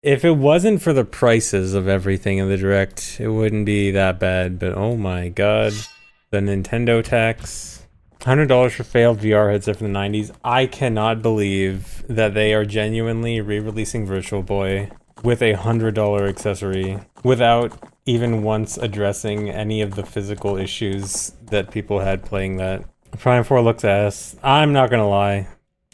If it wasn't for the prices of everything in the Direct, it wouldn't be that bad. But oh my god, the Nintendo tax. $100 for failed VR headset from the 90s. I cannot believe that they are genuinely re-releasing Virtual Boy with a $100 accessory without even once addressing any of the physical issues that people had playing that. Prime 4 looks ass. I'm not gonna lie.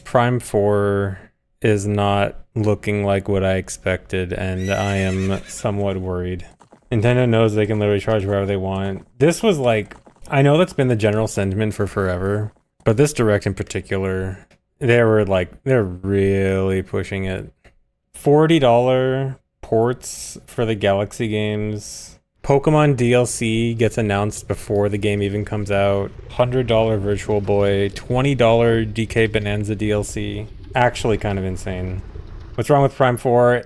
Prime 4 is not looking like what I expected, and I am somewhat worried. Nintendo knows they can literally charge wherever they want. This was like, I know that's been the general sentiment for forever, but this Direct in particular, they're really pushing it. $40 ports for the Galaxy games. Pokemon DLC gets announced before the game even comes out. $100 Virtual Boy, $20 DK Bonanza DLC. Actually kind of insane. What's wrong with Prime 4?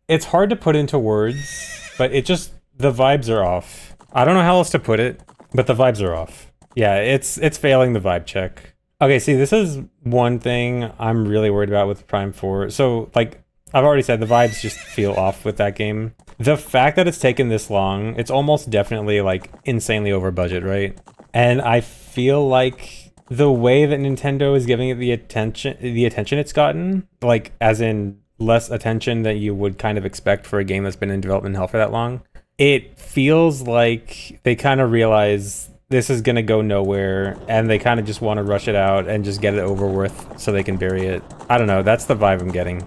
It's hard to put into words, but the vibes are off. I don't know how else to put it, but the vibes are off. Yeah, it's failing the vibe check. Okay, see, this is one thing I'm really worried about with Prime 4. So, like, I've already said, the vibes just feel off with that game. The fact that it's taken this long, it's almost definitely, like, insanely over budget, right? And I feel like the way that Nintendo is giving it the attention it's gotten, like, as in less attention that you would kind of expect for a game that's been in development hell for that long, it feels like they kind of realize this is going to go nowhere, and they kind of just want to rush it out and just get it over with so they can bury it. I don't know, that's the vibe I'm getting.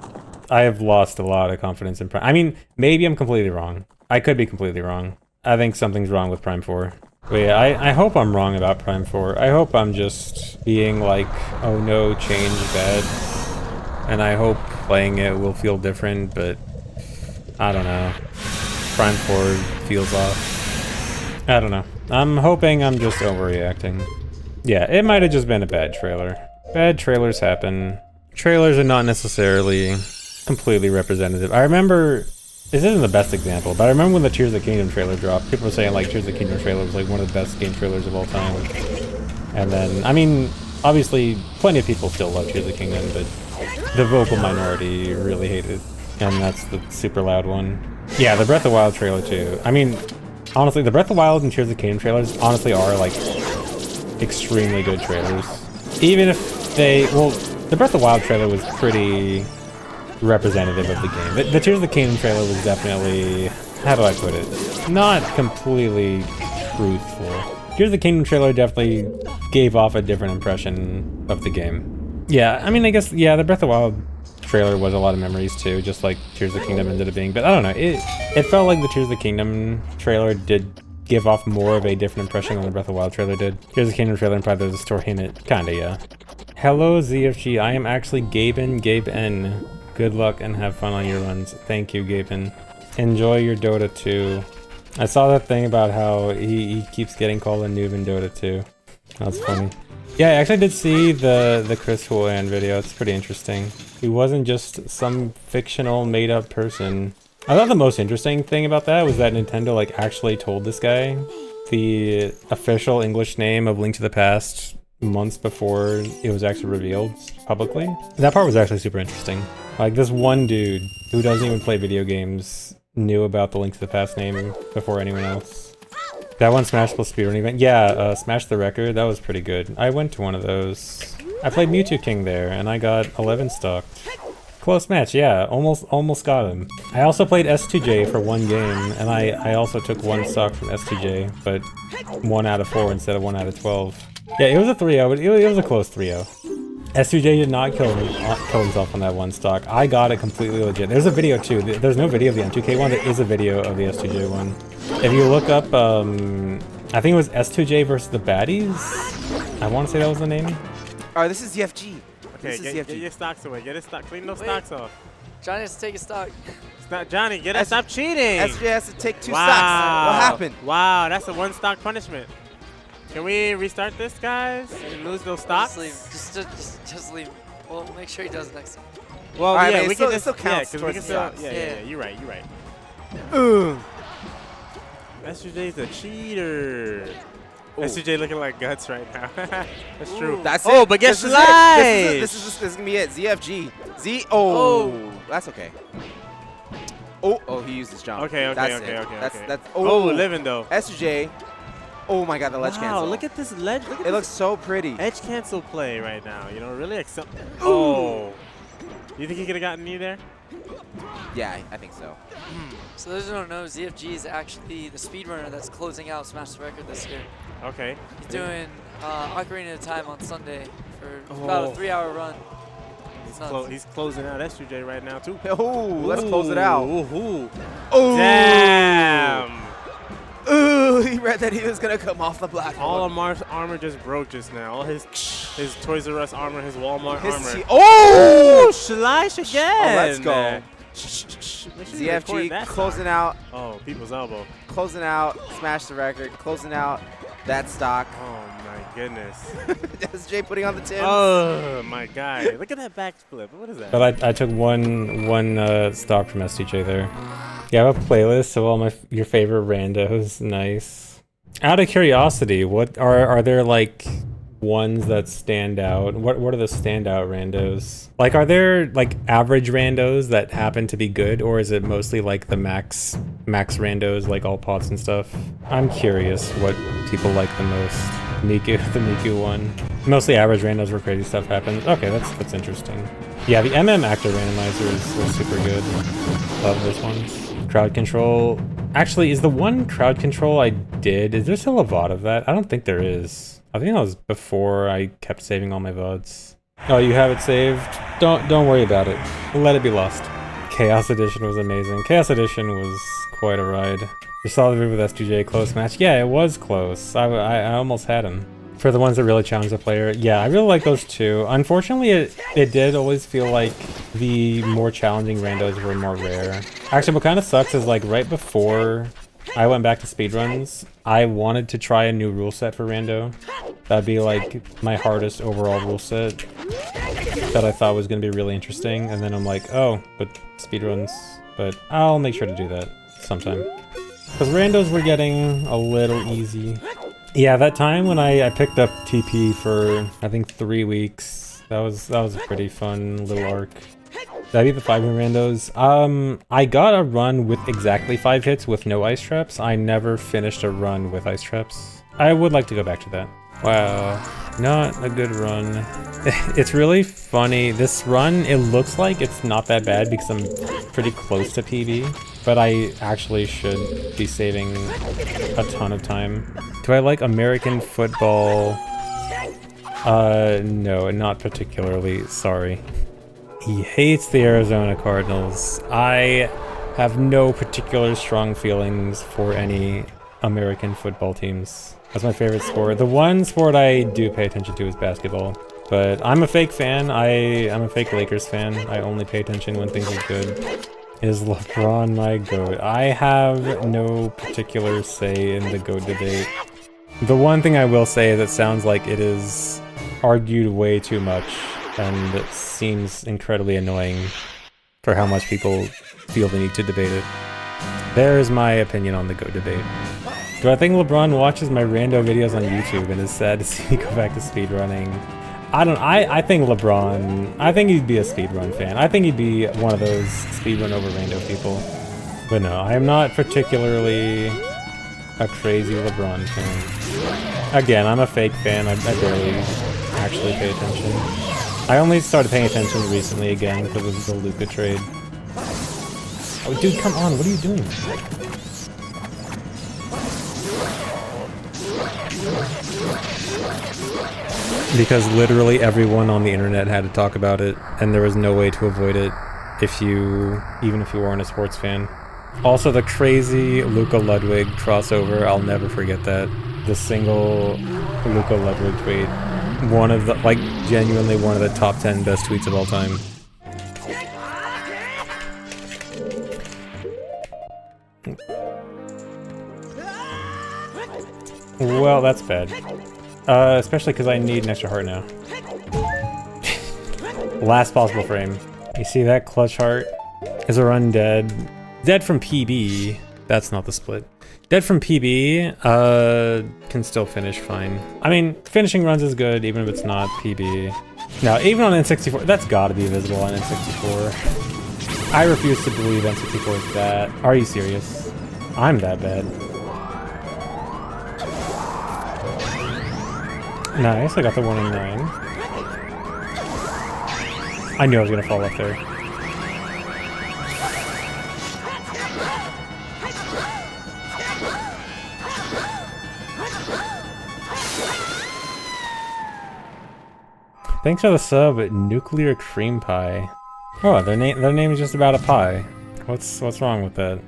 I have lost a lot of confidence in Prime. I mean, maybe I'm completely wrong. I could be completely wrong. I think something's wrong with Prime 4. But yeah, I hope I'm wrong about Prime 4. I hope I'm just being like, oh no, change bad. And I hope playing it will feel different, but I don't know. Prime 4 feels off. I don't know. I'm hoping I'm just overreacting. Yeah, it might have just been a bad trailer. Bad trailers happen. Trailers are not necessarily completely representative. I remember, this isn't the best example, but I remember when the Tears of the Kingdom trailer dropped, people were saying like Tears of the Kingdom trailer was like one of the best game trailers of all time. And then, I mean, obviously plenty of people still love Tears of the Kingdom, but the vocal minority really hate it. And that's the super loud one. Yeah, the Breath of the Wild trailer too. I mean, honestly, the Breath of the Wild and Tears of the Kingdom trailers honestly are like extremely good trailers. Even if they, well, the Breath of the Wild trailer was pretty representative of the game. The Tears of the Kingdom trailer was definitely, how do I put it, not completely truthful. Tears of the Kingdom trailer definitely gave off a different impression of the game. Yeah, I mean, I guess, yeah, the Breath of the Wild trailer was a lot of memories too, just like Tears of the Kingdom ended up being, but I don't know, it felt like the Tears of the Kingdom trailer did give off more of a different impression than the Breath of the Wild trailer did. Tears of the Kingdom trailer implied there's a story in it. Kinda, yeah. Hello, ZFG. I am actually Gabe N. Good luck and have fun on your runs. Thank you, Gaben. Enjoy your Dota 2. I saw that thing about how he keeps getting called a noob in Dota 2. That's funny. Yeah, I actually did see the Chris Huan video. It's pretty interesting. He wasn't just some fictional made-up person. I thought the most interesting thing about that was that Nintendo like actually told this guy the official English name of Link to the Past months before it was actually revealed publicly. That part was actually super interesting. Like, this one dude who doesn't even play video games knew about the Link to the Past name before anyone else. That one Smash Plus speedrun event? Yeah, Smash the Record, that was pretty good. I went to one of those. I played Mewtwo King there, and I got 11 stocked. Close match, yeah, almost got him. I also played S2J for one game, and I also took one stock from S2J, but 1 out of 4 instead of 1 out of 12. Yeah, it was a 3-0, but it was a close 3-0. S2J did not kill himself on that one stock. I got it completely legit. There's a video too. There's no video of the M2K one. There is a video of the S2J one. If you look up, I think it was S2J versus the Baddies. I want to say that was the name. Alright, this is ZFG. Okay, get your stocks away. Get his stock. Clean those stocks off. Johnny has to take a stock. Johnny, stop cheating. SJ has to take 2 stocks. What happened? Wow, that's a 1 stock punishment. Can we restart this, guys, and lose those stocks? Just leave. Well, make sure he does next time. Well, right, yeah, man, we can just, still counts yeah, we can still, stocks. yeah, you're right. SJ a cheater. SJ looking like guts right now. That's true. That's it. Oh, but guess what? This is gonna be it. ZFG. Oh, that's okay. you use this jump. Okay, That's okay. That's Oh, living though. SJ. Oh my god, the ledge cancel. Wow, look at this ledge. Look at It looks so pretty. edge cancel play right now. You know, really accept. Oh. You think he could have gotten me there? Yeah, I think so. So those who don't know, ZFG is actually the speedrunner that's closing out Smash the Record this year. Okay. He's doing Ocarina of Time on Sunday for about a 3-hour run. It's nuts. He's closing out SJ right now too. Oh, let's close it out. Ooh. Oh, Damn. Ooh, he read that he was gonna come off the black. All of Mar's armor just broke just now. All his Toys R Us armor, his Walmart armor. Oh, Slash again. Oh, let's go. Make sure you record ZFG that closing song. out, Oh, people's elbow. closing out, smash the record, closing out that stock. Oh my goodness. SJ putting on the Tims. Oh my god. Look at that backflip. What is that? But I took one stock from STJ there. You have a playlist of all your favorite randos. Nice. Out of curiosity, what are there like ones that stand out? What are the standout randos? Like, are there like average randos that happen to be good, or is it mostly like the max randos, like all pots and stuff? I'm curious what people like the most. Miku, the Miku one. Mostly average randos where crazy stuff happens. Okay, that's interesting. Yeah, the MM actor randomizer is super good. Love those ones. Crowd control. Actually, is the one crowd control I did, is there still a VOD of that? I don't think there is. I think that was before I kept saving all my VODs. Oh, you have it saved? Don't worry about it. Let it be lost. Chaos Edition was amazing. Chaos Edition was quite a ride. You saw the video with STJ close match. Yeah, it was close. I almost had him. For the ones that really challenge the player, yeah, I really like those too. Unfortunately, it did always feel like the more challenging randos were more rare. Actually, what kind of sucks is like right before I went back to speedruns, I wanted to try a new rule set for rando. That'd be like my hardest overall rule set that I thought was going to be really interesting. And then I'm like, oh, but speedruns. But I'll make sure to do that sometime. Because randos were getting a little easy. Yeah, that time when I picked up TP for, I think, 3 weeks, that was a pretty fun little arc. Did I beat the 5 randos? I got a run with exactly 5 hits with no ice traps. I never finished a run with ice traps. I would like to go back to that. Wow, not a good run. It's really funny. This run, it looks like it's not that bad because I'm pretty close to PB, but I actually should be saving a ton of time. Do I like American football? No, not particularly. Sorry. He hates the Arizona Cardinals. I have no particular strong feelings for any American football teams. That's my favorite sport. The one sport I do pay attention to is basketball. But I'm a fake fan. I'm a fake Lakers fan. I only pay attention when things are good. Is LeBron my GOAT? I have no particular say in the GOAT debate. The one thing I will say is it sounds like it is argued way too much, and it seems incredibly annoying for how much people feel the need to debate it. There's my opinion on the GOAT debate. Do I think LeBron watches my rando videos on YouTube and is sad to see me go back to speedrunning? I think LeBron, I think he'd be a speedrun fan. I think he'd be one of those speedrun over rando people. But no, I am not particularly a crazy LeBron fan. Again, I'm a fake fan. I barely actually pay attention. I only started paying attention recently again because of the Luka trade. Oh, dude, come on. What are you doing? Because literally everyone on the internet had to talk about it, and there was no way to avoid it even if you weren't a sports fan. Also, the crazy Luka Ludwig crossover, I'll never forget that. The single Luka Ludwig tweet. One of the, like, genuinely one of the top 10 best tweets of all time. Well, that's bad. Especially because I need an extra heart now. Last possible frame. You see that clutch heart? Is a run dead? Dead from PB. That's not the split. Dead from PB, can still finish fine. I mean, finishing runs is good even if it's not PB. Now, even on N64, that's gotta be visible on N64. I refuse to believe N64 is that. Are you serious? I'm that bad. Nice, I got the 1 in 9. I knew I was gonna fall off there. Thanks for the sub, Nuclear Cream Pie. Oh, their name is just about a pie. What's wrong with that?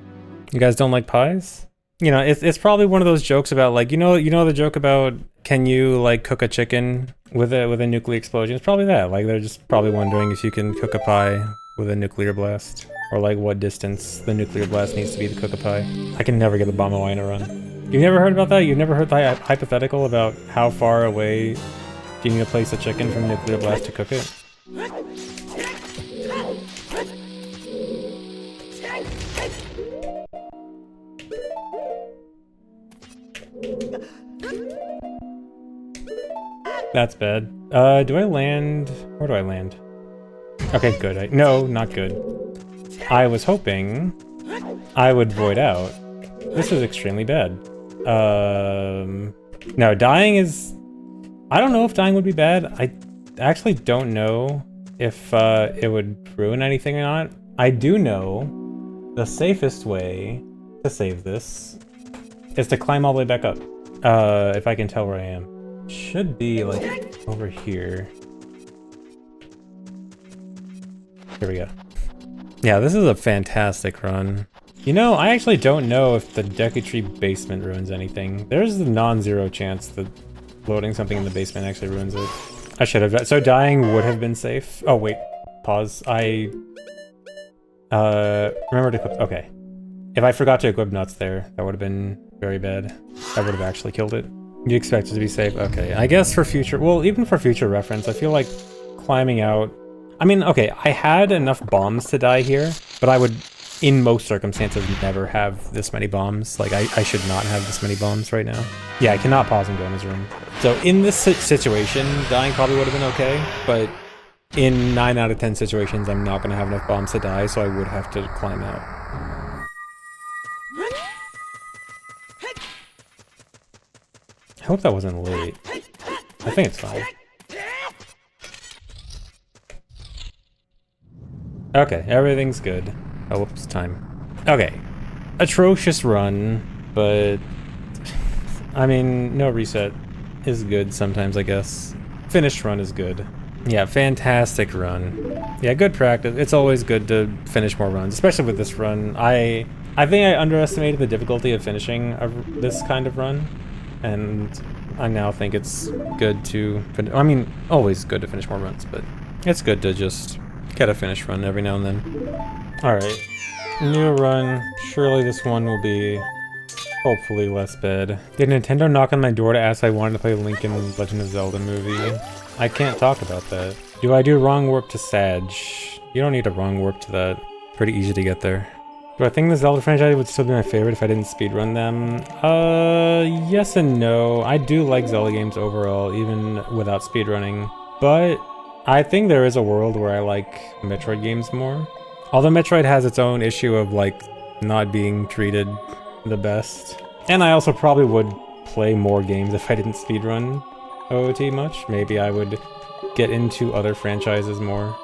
You guys don't like pies? You know, it's probably one of those jokes about like you know the joke about can you like cook a chicken with a nuclear explosion? It's probably that. Like they're just probably wondering if you can cook a pie with a nuclear blast, or like what distance the nuclear blast needs to be to cook a pie. I can never get a bomb away in a run. You've never heard about that? You've never heard the hypothetical about how far away do you need to place a chicken from a nuclear blast to cook it? That's bad. Do I land? Where do I land? Okay, good. No, not good. I was hoping I would void out. This is extremely bad. No, dying is... I don't know if dying would be bad. I actually don't know if it would ruin anything or not. I do know the safest way to save this is to climb all the way back up. If I can tell where I am. Should be like over here. Here we go. Yeah, this is a fantastic run. You know, I actually don't know if the Deku basement ruins anything. There's a non-zero chance that loading something in the basement actually ruins it. I should have. So dying would have been safe. Oh wait, pause. I remember to equip. Okay, if I forgot to equip nuts there, that would have been very bad. That would have actually killed it. You expect it to be safe? Okay, I guess for future. Well, even for future reference, I feel like climbing out. I mean, okay, I had enough bombs to die here, but I would, in most circumstances, never have this many bombs. Like, I should not have this many bombs right now. Yeah, I cannot pause and go in his room. So in this situation, dying probably would have been okay, but in 9 out of 10 situations, I'm not going to have enough bombs to die, so I would have to climb out. I hope that wasn't late. I think it's fine. Okay, everything's good. Oh, whoops, time. Okay. Atrocious run, but... I mean, no reset is good sometimes, I guess. Finished run is good. Yeah, fantastic run. Yeah, good practice. It's always good to finish more runs, especially with this run. I think I underestimated the difficulty of finishing this kind of run, and I now think it's good to... I mean, always good to finish more runs, but it's good to just get a finish run every now and then. Alright, new run. Surely this one will be hopefully less bad. Did Nintendo knock on my door to ask if I wanted to play Link in Legend of Zelda movie? I can't talk about that. Do I do wrong warp to Sag? You don't need a wrong warp to that. Pretty easy to get there. Do I think the Zelda franchise would still be my favorite if I didn't speedrun them? Yes and no. I do like Zelda games overall, even without speedrunning. But I think there is a world where I like Metroid games more. Although Metroid has its own issue of, like, not being treated the best. And I also probably would play more games if I didn't speedrun OOT much. Maybe I would get into other franchises more.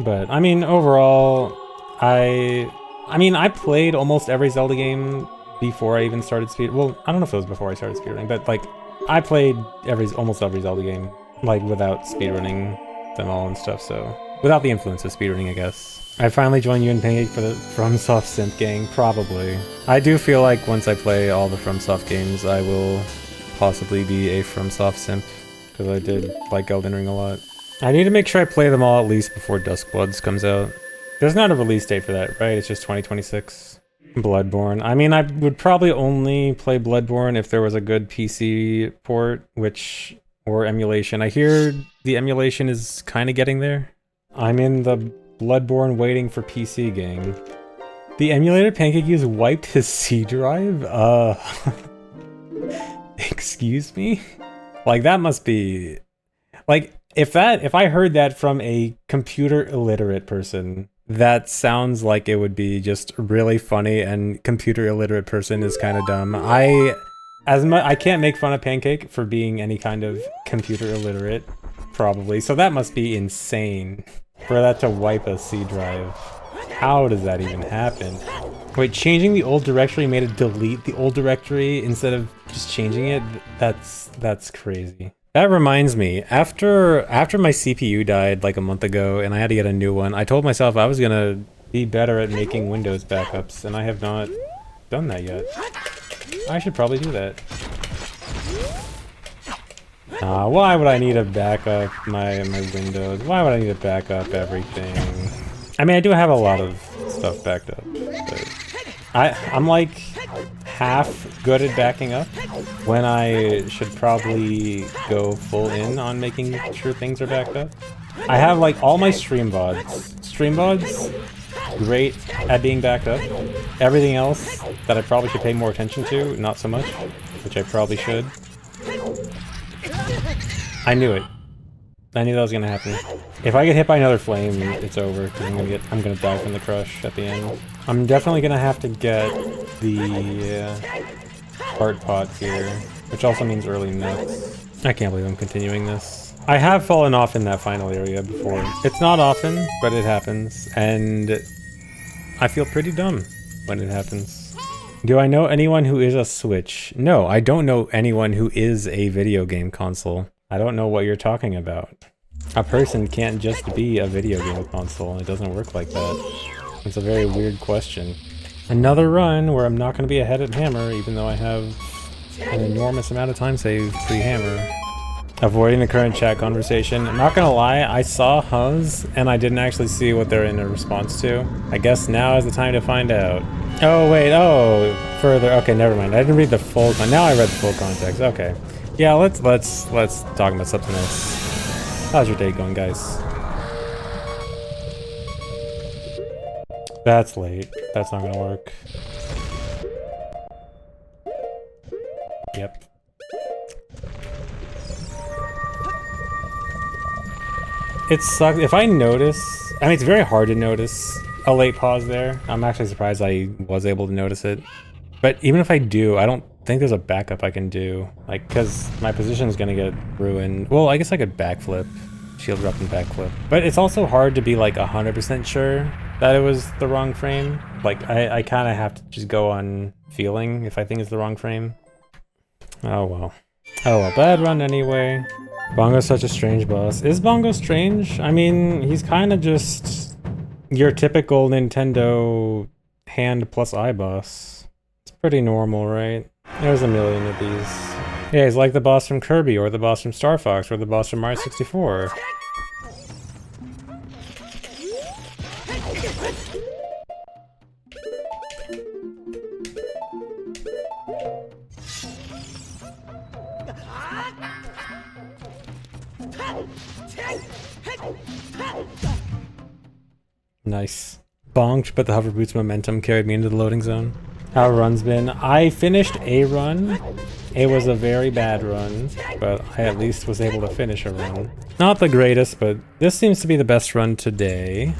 But, I mean, overall, I mean, I played almost every Zelda game before I even started well, I don't know if it was before I started speedrunning, but, like, I played almost every Zelda game, like, without speedrunning them all and stuff, so... Without the influence of speedrunning, I guess. I finally joined you in Pancake for the FromSoft Simp gang? Probably. I do feel like once I play all the FromSoft games, I will possibly be a FromSoft Simp, because I did like Elden Ring a lot. I need to make sure I play them all at least before Duskbloods comes out. There's not a release date for that, right? It's just 2026. Bloodborne. I mean, I would probably only play Bloodborne if there was a good PC port, or emulation. I hear the emulation is kind of getting there. I'm in the Bloodborne waiting for PC gang. The emulator Pancake used wiped his C drive? Excuse me? Like, that must be... Like, if I heard that from a computer illiterate person, that sounds like it would be just really funny, and computer illiterate person is kind of dumb. I can't make fun of Pancake for being any kind of computer illiterate, probably. So that must be insane for that to wipe a C drive. How does that even happen? Wait, changing the old directory made it delete the old directory instead of just changing it? That's crazy. That reminds me, after my CPU died like a month ago and I had to get a new one, I told myself I was gonna be better at making Windows backups, and I have not done that yet. I should probably do that. Why would I need to back up my Windows? Why would I need to back up everything? I mean, I do have a lot of stuff backed up, but I'm like half good at backing up when I should probably go full in on making sure things are backed up. I have like all my stream VODs. Stream VODs, great at being backed up. Everything else that I probably should pay more attention to, not so much, which I probably should. I knew it. I knew that was gonna happen. If I get hit by another flame, it's over, because I'm gonna die from the crush at the end. I'm definitely gonna have to get the heart pot here, which also means early nuts. I can't believe I'm continuing this. I have fallen off in that final area before. It's not often, but it happens, and I feel pretty dumb when it happens. Do I know anyone who is a Switch? No, I don't know anyone who is a video game console. I don't know what you're talking about. A person can't just be a video game console. It doesn't work like that. It's a very weird question. Another run where I'm not going to be ahead at hammer, even though I have an enormous amount of time saved pre-hammer. Avoiding the current chat conversation. I'm not going to lie, I saw Huz, and I didn't actually see what they're in a response to. I guess now is the time to find out. Oh, wait, oh, further. Okay, never mind. I didn't read the full now I read the full context. Okay. Yeah, let's talk about something else. How's your day going, guys? That's late. That's not gonna work. Yep. It sucks. If I notice... I mean, it's very hard to notice a late pause there. I'm actually surprised I was able to notice it. But even if I do, I don't think there's a backup I can do. Like, because my position is going to get ruined. Well, I guess I could backflip. Shield drop and backflip. But it's also hard to be like 100% sure that it was the wrong frame. Like, I kind of have to just go on feeling if I think it's the wrong frame. Oh well. Oh well, bad run anyway. Bongo's such a strange boss. Is Bongo strange? I mean, he's kind of just your typical Nintendo hand plus eye boss. It's pretty normal, right? There's a million of these. Yeah, he's like the boss from Kirby, or the boss from Star Fox, or the boss from Mario 64. Nice. Bonked, but the hover boot's momentum carried me into the loading zone. How run's been? I finished a run. It was a very bad run, but I at least was able to finish a run. Not the greatest, but this seems to be the best run today.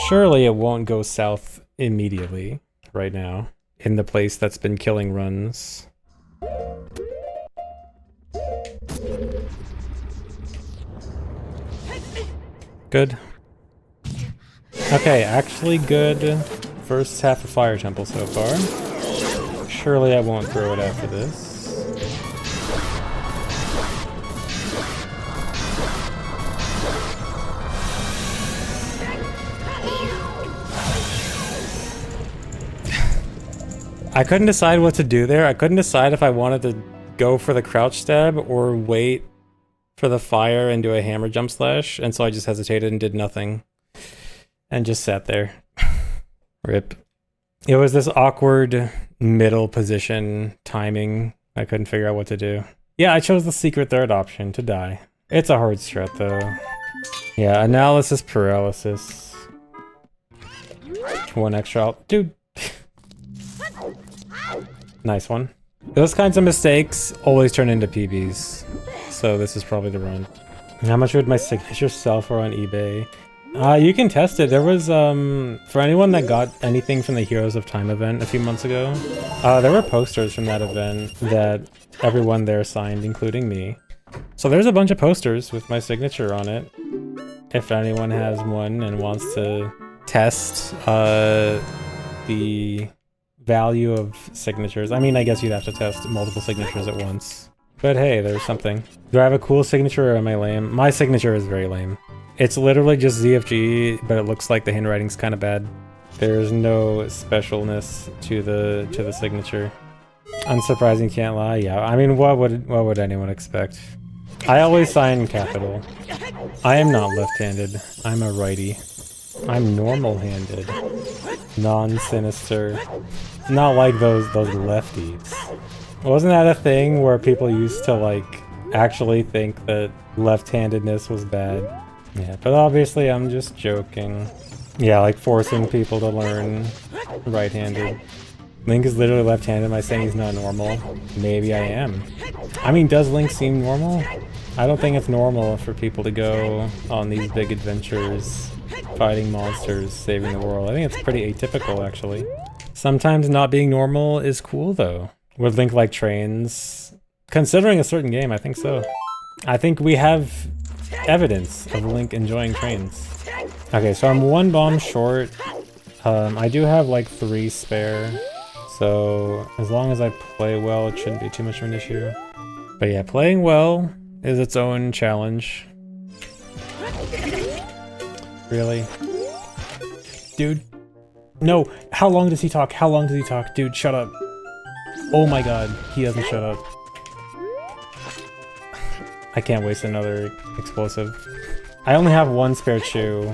Surely it won't go south immediately, right now, in the place that's been killing runs. Good. Okay, actually good first half of Fire Temple so far. Surely I won't throw it after this. I couldn't decide what to do there. I couldn't decide if I wanted to go for the crouch stab or wait for the fire and do a hammer jump slash, and so I just hesitated and did nothing. And just sat there. RIP. It was this awkward middle position timing. I couldn't figure out what to do. Yeah, I chose the secret third option, to die. It's a hard strat though. Yeah, analysis paralysis. One extra dude. Nice one. Those kinds of mistakes always turn into PBs. So this is probably the run. How much would my signature sell for on eBay? You can test it. There was, for anyone that got anything from the Heroes of Time event a few months ago, there were posters from that event that everyone there signed, including me. So there's a bunch of posters with my signature on it. If anyone has one and wants to test, the value of signatures. I mean, I guess you'd have to test multiple signatures at once. But hey, there's something. Do I have a cool signature or am I lame? My signature is very lame. It's literally just ZFG, but it looks like the handwriting's kind of bad. There's no specialness to the signature. Unsurprising, can't lie. Yeah, I mean, what would anyone expect? I always sign in capital. I am not left-handed. I'm a righty. I'm normal-handed. Non-sinister. Not like those lefties. Wasn't that a thing where people used to like actually think that left-handedness was bad? Yeah, but obviously I'm just joking. Yeah, like forcing people to learn right-handed. Link is literally left-handed. Am I saying he's not normal? Maybe I am. I mean, does Link seem normal? I don't think it's normal for people to go on these big adventures, fighting monsters, saving the world. I think it's pretty atypical, actually. Sometimes not being normal is cool, though. Would Link like trains? Considering a certain game, I think so. I think we have evidence of Link enjoying trains. Okay, so I'm 1 bomb short. I do have like 3 spare. So as long as I play well, it shouldn't be too much of an issue. But yeah, playing well is its own challenge. Really? Dude. No! How long does he talk? How long does he talk? Dude, shut up. Oh my god, he doesn't shut up. I can't waste another explosive. I only have 1 spare chew,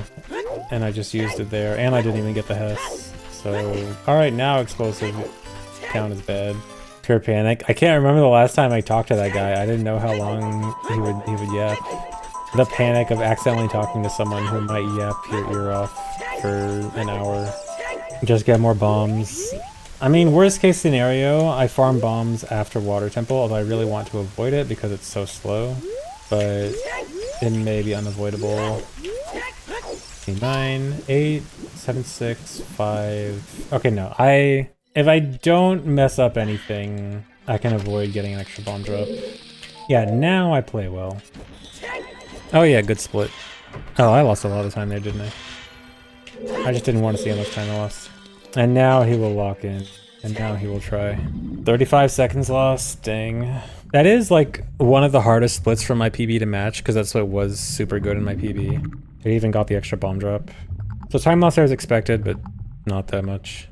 and I just used it there, and I didn't even get the Hess. So, alright, now explosive count is bad. Pure panic. I can't remember the last time I talked to that guy. I didn't know how long he would yap. The panic of accidentally talking to someone who might yap your ear off for an hour. Just get more bombs. I mean, worst case scenario, I farm bombs after Water Temple, although I really want to avoid it because it's so slow. But it may be unavoidable. 9, 8, 7, 6, 5... Okay, no. If I don't mess up anything, I can avoid getting an extra bomb drop. Yeah, now I play well. Oh yeah, good split. Oh, I lost a lot of time there, didn't I? I just didn't want to see how much time I lost. And now he will lock in. And now he will try. 35 seconds lost, dang. That is like one of the hardest splits from my PB to match, because that's what was super good in my PB. It even got the extra bomb drop. So time loss there is expected, but not that much.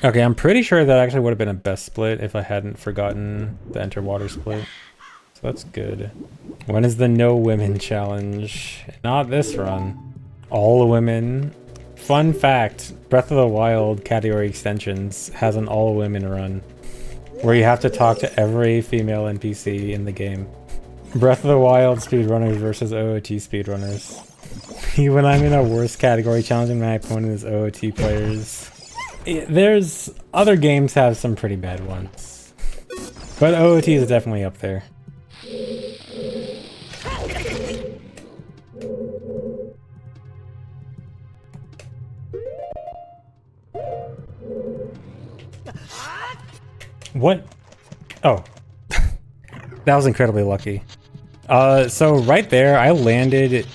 Okay, I'm pretty sure that actually would have been a best split if I hadn't forgotten the enter water split. So that's good. When is the no women challenge? Not this run. All women. Fun fact, Breath of the Wild category extensions has an all women run, where you have to talk to every female NPC in the game. Breath of the Wild speedrunners versus OOT speedrunners. When I'm in a worse category challenging my opponent is OOT players. There's other games have some pretty bad ones, but OOT is definitely up there. What? Oh. That was incredibly lucky. So right there, I landed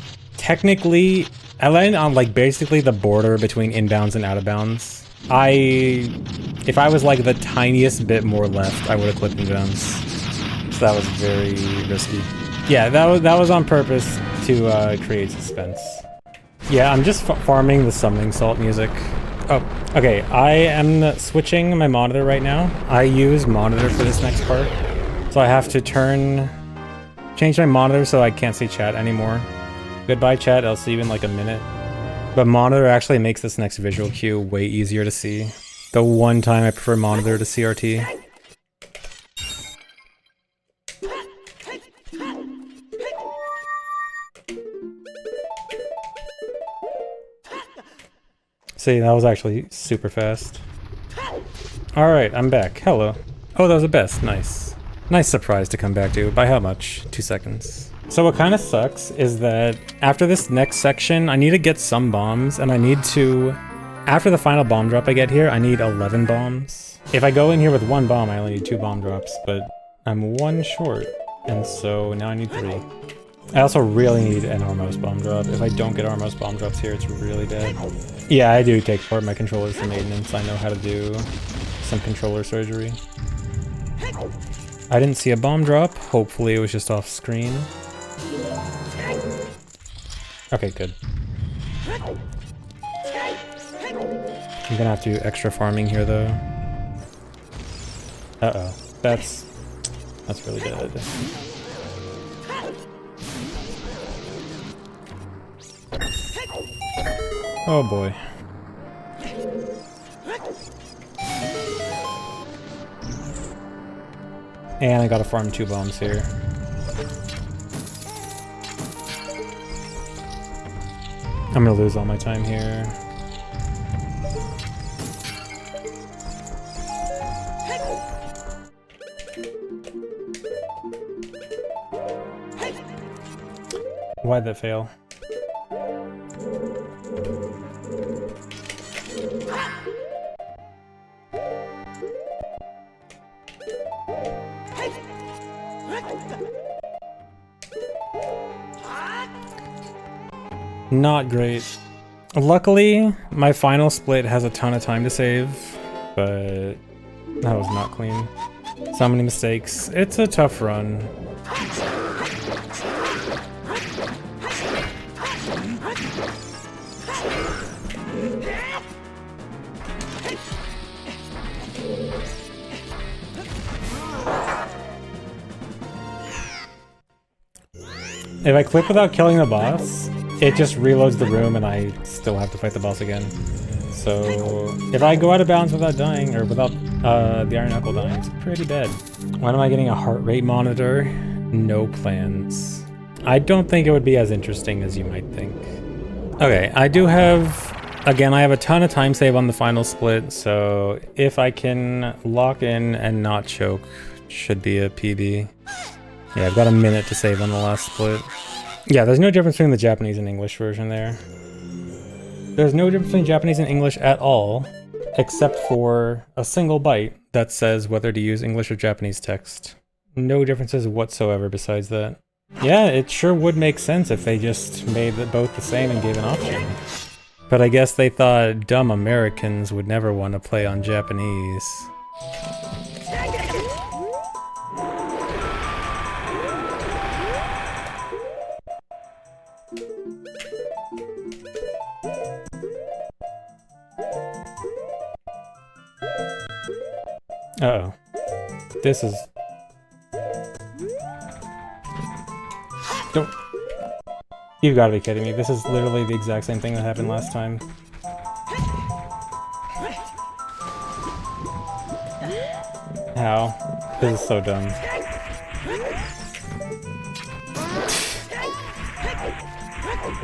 on like basically the border between inbounds and out of bounds. If I was like the tiniest bit more left, I would have clipped inbounds. So that was very risky. Yeah, that was on purpose to create suspense. Yeah, I'm just farming the summoning salt music. Oh, okay, I am switching my monitor right now. I use monitor for this next part. So I have to change my monitor so I can't see chat anymore. Goodbye chat, I'll see you in like a minute. But monitor actually makes this next visual cue way easier to see. The one time I prefer monitor to CRT. See, that was actually super fast. Alright, I'm back. Hello. Oh, that was a best. Nice. Nice surprise to come back to. By how much? 2 seconds. So what kind of sucks is that after this next section, I need to get some bombs, and I need to... After the final bomb drop I get here, I need 11 bombs. If I go in here with 1 bomb, I only need 2 bomb drops, but I'm 1 short, and so now I need 3. I also really need an Armos bomb drop. If I don't get Armos bomb drops here, it's really bad. Yeah, I do take apart my controllers for maintenance. I know how to do some controller surgery. I didn't see a bomb drop. Hopefully it was just off screen. Okay, good. I'm gonna have to do extra farming here though. Uh-oh. That's really bad. Oh boy. And I gotta farm 2 bombs here. I'm gonna lose all my time here. Why'd that fail? Not great. Luckily, my final split has a ton of time to save, but that was not clean. So many mistakes. It's a tough run. If I click without killing the boss, it just reloads the room and I still have to fight the boss again. So if I go out of bounds without dying, or without the Iron Knuckle dying, it's pretty bad. When am I getting a heart rate monitor? No plans. I don't think it would be as interesting as you might think. Okay, I do have... Again, I have a ton of time save on the final split, so if I can lock in and not choke, should be a PB. Yeah, I've got a minute to save on the last split. Yeah, there's no difference between the Japanese and English version there. There's no difference between Japanese and English at all, except for a single byte that says whether to use English or Japanese text. No differences whatsoever besides that. Yeah, it sure would make sense if they just made both the same and gave an option. But I guess they thought dumb Americans would never want to play on Japanese. Uh-oh. This is... Don't... You've got to be kidding me. This is literally the exact same thing that happened last time. How? This is so dumb.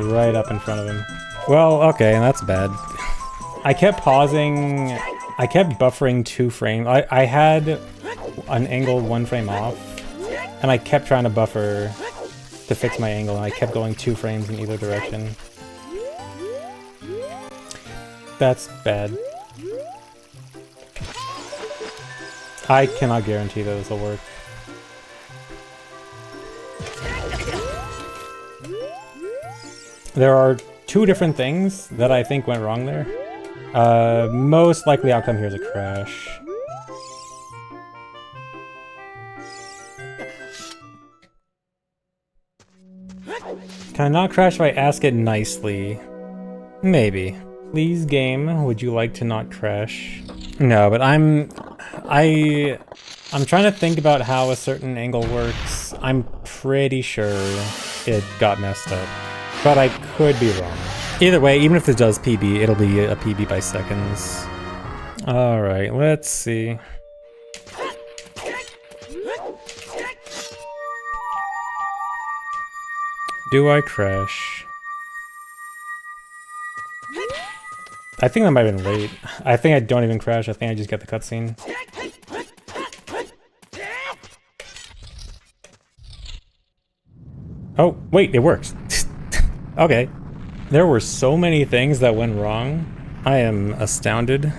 Right up in front of him. Well, okay, and that's bad. I kept pausing... I kept buffering 2 frames. I had an angle 1 frame off, and I kept trying to buffer to fix my angle, and I kept going 2 frames in either direction. That's bad. I cannot guarantee that this will work. There are 2 different things that I think went wrong there. Most likely outcome here is a crash. Can I not crash if I ask it nicely? Maybe. Please game, would you like to not crash? No, but I'm trying to think about how a certain angle works. I'm pretty sure it got messed up, but I could be wrong. Either way, even if this does PB, it'll be a PB by seconds. Alright, let's see. Do I crash? I think that might have been late. I think I don't even crash, I think I just get the cutscene. Oh, wait, it works. Okay. There were so many things that went wrong. I am astounded.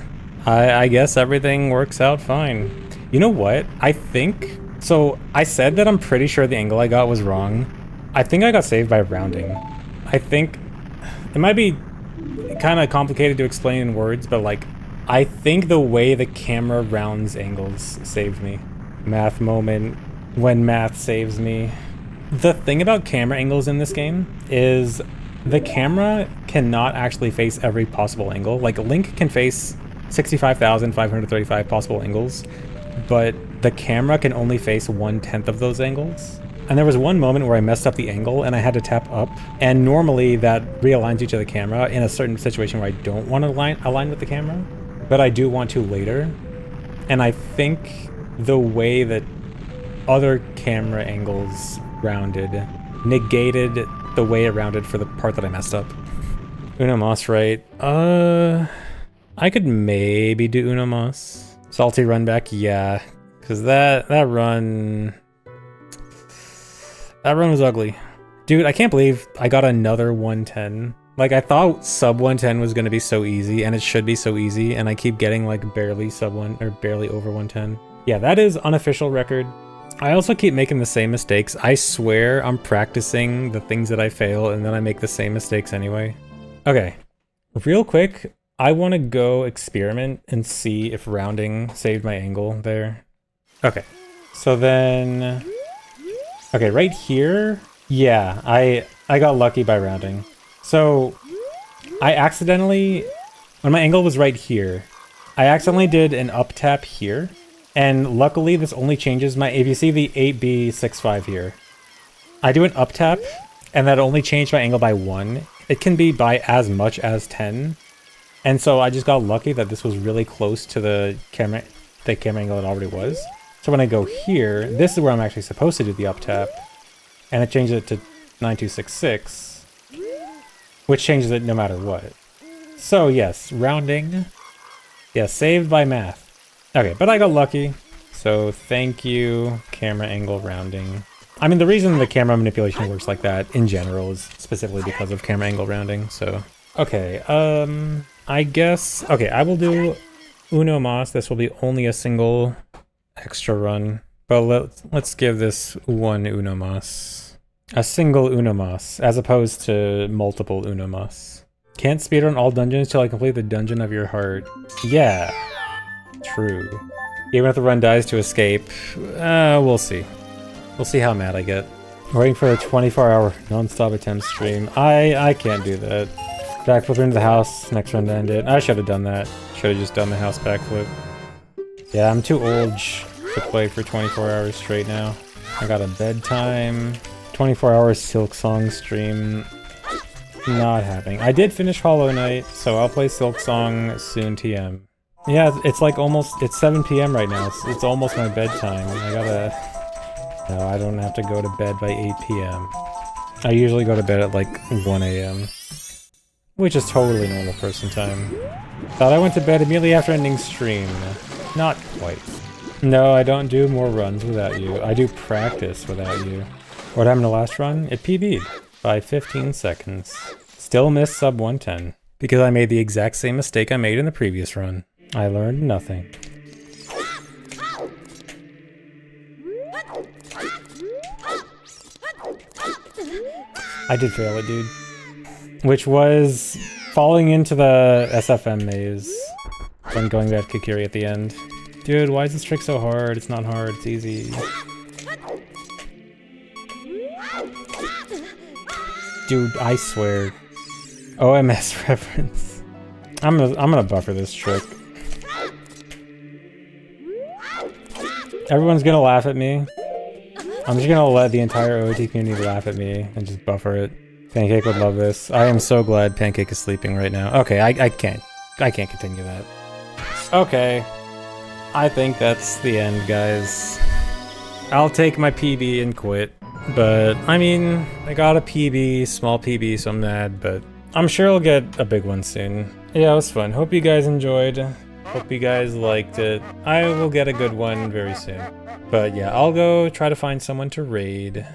I guess everything works out fine. You know what? I think... So, I said that I'm pretty sure the angle I got was wrong. I think I got saved by rounding. I think... It might be kind of complicated to explain in words, but like... I think the way the camera rounds angles saved me. Math moment. When math saves me. The thing about camera angles in this game is the camera cannot actually face every possible angle. Like, Link can face 65,535 possible angles, but the camera can only face 1/10 of those angles. And there was one moment where I messed up the angle and I had to tap up, and normally that realigns you to the camera in a certain situation where I don't want to align with the camera, but I do want to later. And I think the way that other camera angles rounded negated the way it rounded for the part that I messed up. Uno Mas, right? I could maybe do Uno Mas. Salty run back, yeah. Cause that run was ugly. Dude, I can't believe I got another 110. Like, I thought sub 110 was gonna be so easy, and it should be so easy, and I keep getting like barely sub 1 or barely over 110. Yeah, that is unofficial record. I also keep making the same mistakes. I swear I'm practicing the things that I fail, and then I make the same mistakes anyway. Okay, real quick, I want to go experiment and see if rounding saved my angle there. Okay, so then... Okay, right here, yeah, I got lucky by rounding. So, I accidentally... When my angle was right here, I accidentally did an up tap here. And luckily, this only changes my... If you see the 8B65 here, I do an up tap, and that only changed my angle by 1. It can be by as much as 10. And so I just got lucky that this was really close to the camera angle it already was. So when I go here, this is where I'm actually supposed to do the up tap, and it changes it to 9266, which changes it no matter what. So yes, rounding. Yeah, saved by math. Okay, but I got lucky, so thank you, camera angle rounding. I mean, the reason the camera manipulation works like that in general is specifically because of camera angle rounding, so... Okay, I guess... Okay, I will do Uno Mas. This will be only a single extra run, but let's give this one Uno Mas. A single Uno Mas, as opposed to multiple Uno Mas. Can't speedrun all dungeons till I complete the dungeon of your heart. Yeah. True. Even if the run dies to escape, we'll see. We'll see how mad I get. Waiting for a 24-hour non-stop attempt stream. I can't do that. Backflip into the house, next run to end it. I should have done that. Should have just done the house backflip. Yeah, I'm too old to play for 24 hours straight now. I got a bedtime. 24-hour Silk Song stream. Not happening. I did finish Hollow Knight, so I'll play Silk Song soon TM. Yeah, it's like almost, it's 7 PM right now. It's almost my bedtime. I gotta... No, I don't have to go to bed by 8 PM. I usually go to bed at like 1 AM. Which is totally normal person time. Thought I went to bed immediately after ending stream. Not quite. No, I don't do more runs without you. I do practice without you. What happened to last run? It PB'd by 15 seconds. Still missed sub 110. Because I made the exact same mistake I made in the previous run. I learned nothing. I did fail it, dude. Which was falling into the SFM maze when going back to Kikiri at the end. Dude, why is this trick so hard? It's not hard, it's easy. Dude, I swear. OMS reference. I'm gonna buffer this trick. Everyone's gonna laugh at me. I'm just gonna let the entire OT community laugh at me and just buffer it. Pancake would love this. I am so glad Pancake is sleeping right now. Okay, I can't continue that. Okay. I think that's the end, guys. I'll take my PB and quit. But, I mean, I got a PB, small PB, so I'm mad, but I'm sure I'll get a big one soon. Yeah, it was fun. Hope you guys enjoyed. Hope you guys liked it. I will get a good one very soon. But yeah, I'll go try to find someone to raid.